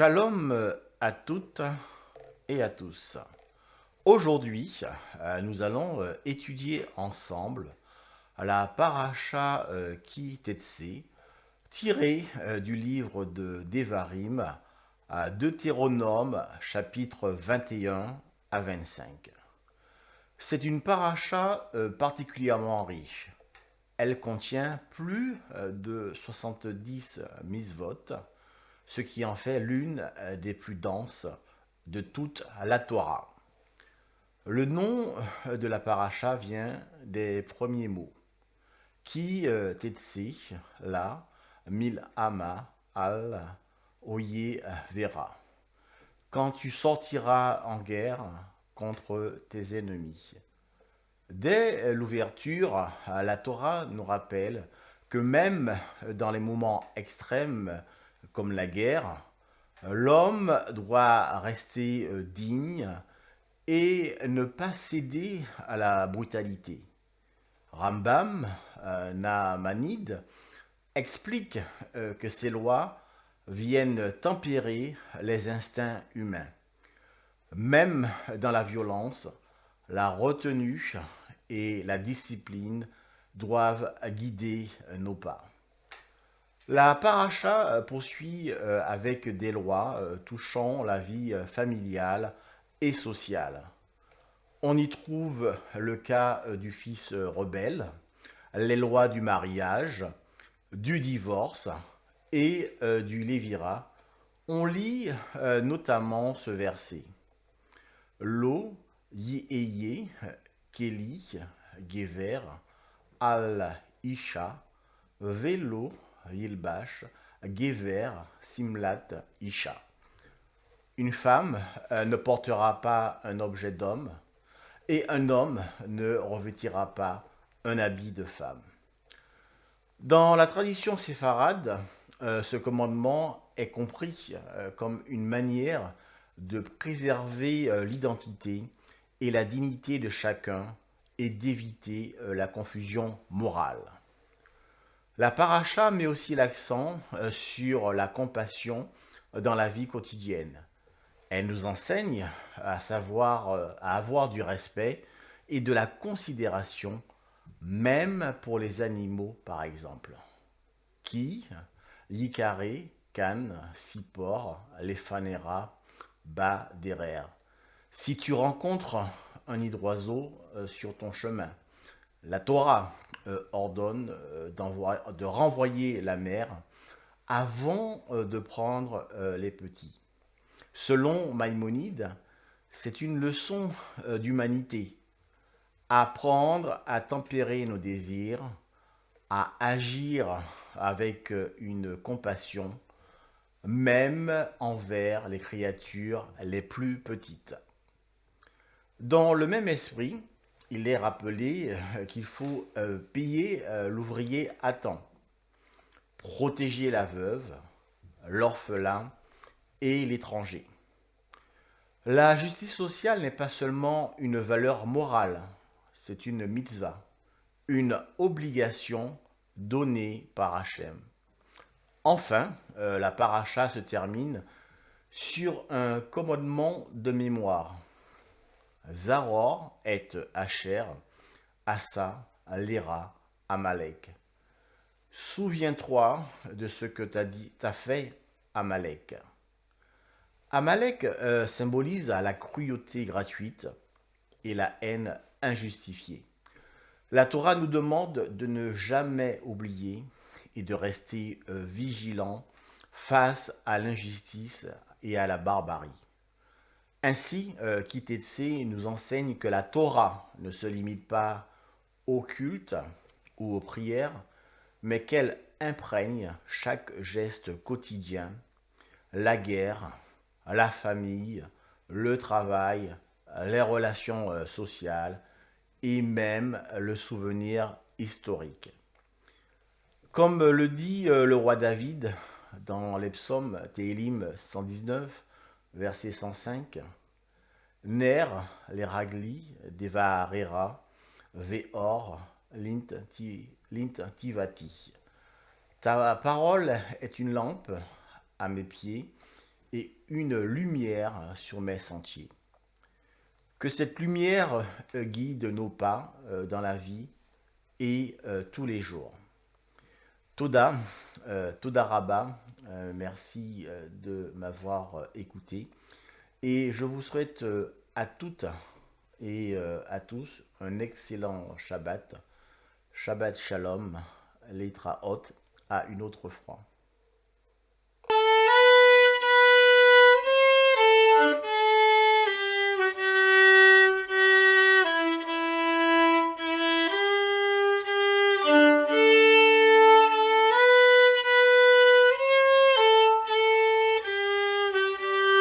Shalom à toutes et à tous. Aujourd'hui, nous allons étudier ensemble la paracha Ki Tetse, tirée du livre de Devarim, à Deutéronome chapitre 21 à 25. C'est une paracha particulièrement riche. Elle contient plus de 70 misvot, ce qui en fait l'une des plus denses de toute la Torah. Le nom de la paracha vient des premiers mots. Ki tetse la milhama al oye vera. Quand tu sortiras en guerre contre tes ennemis. Dès l'ouverture, la Torah nous rappelle que même dans les moments extrêmes comme la guerre, l'homme doit rester digne et ne pas céder à la brutalité. Rambam Naamanide explique que ces lois viennent tempérer les instincts humains. Même dans la violence, la retenue et la discipline doivent guider nos pas. La paracha poursuit avec des lois touchant la vie familiale et sociale. On y trouve le cas du fils rebelle, les lois du mariage, du divorce et du lévira. On lit notamment ce verset. Lo yeye keli gever al isha velo yilbash gever simlat isha. Une femme ne portera pas un objet d'homme et un homme ne revêtira pas un habit de femme. Dans la tradition séfarade, ce commandement est compris comme une manière de préserver l'identité et la dignité de chacun et d'éviter la confusion morale. La paracha met aussi l'accent sur la compassion dans la vie quotidienne. Elle nous enseigne à avoir du respect et de la considération, même pour les animaux par exemple. Qui, Yikare, Kan, Sipor, Lefanera, Ba, Derer. Si tu rencontres un nid d'oiseau sur ton chemin, la Torah ordonne de renvoyer la mère avant de prendre les petits. Selon Maïmonide, c'est une leçon d'humanité. Apprendre à tempérer nos désirs, à agir avec une compassion, même envers les créatures les plus petites. Dans le même esprit, il est rappelé qu'il faut payer l'ouvrier à temps, protéger la veuve, l'orphelin et l'étranger. La justice sociale n'est pas seulement une valeur morale, c'est une mitzvah, une obligation donnée par Hachem. Enfin, la paracha se termine sur un commandement de mémoire. Zaror et Asher, Asa, Léra, Amalek. Souviens-toi de ce que t'as fait Amalek. Amalek symbolise la cruauté gratuite et la haine injustifiée. La Torah nous demande de ne jamais oublier et de rester vigilant face à l'injustice et à la barbarie. Ainsi, Ki Tetse nous enseigne que la Torah ne se limite pas au culte ou aux prières, mais qu'elle imprègne chaque geste quotidien, la guerre, la famille, le travail, les relations sociales et même le souvenir historique. Comme le dit le roi David dans les psaumes Télim 119, verset 105, Ner, les ragli, devarera, veor, lint tivati. Ta parole est une lampe à mes pieds et une lumière sur mes sentiers. Que cette lumière guide nos pas dans la vie et tous les jours. Toda, Toda Rabba, merci de m'avoir écouté. Et je vous souhaite à toutes et à tous un excellent Shabbat. Shabbat Shalom, Letra Hot, à une autre fois.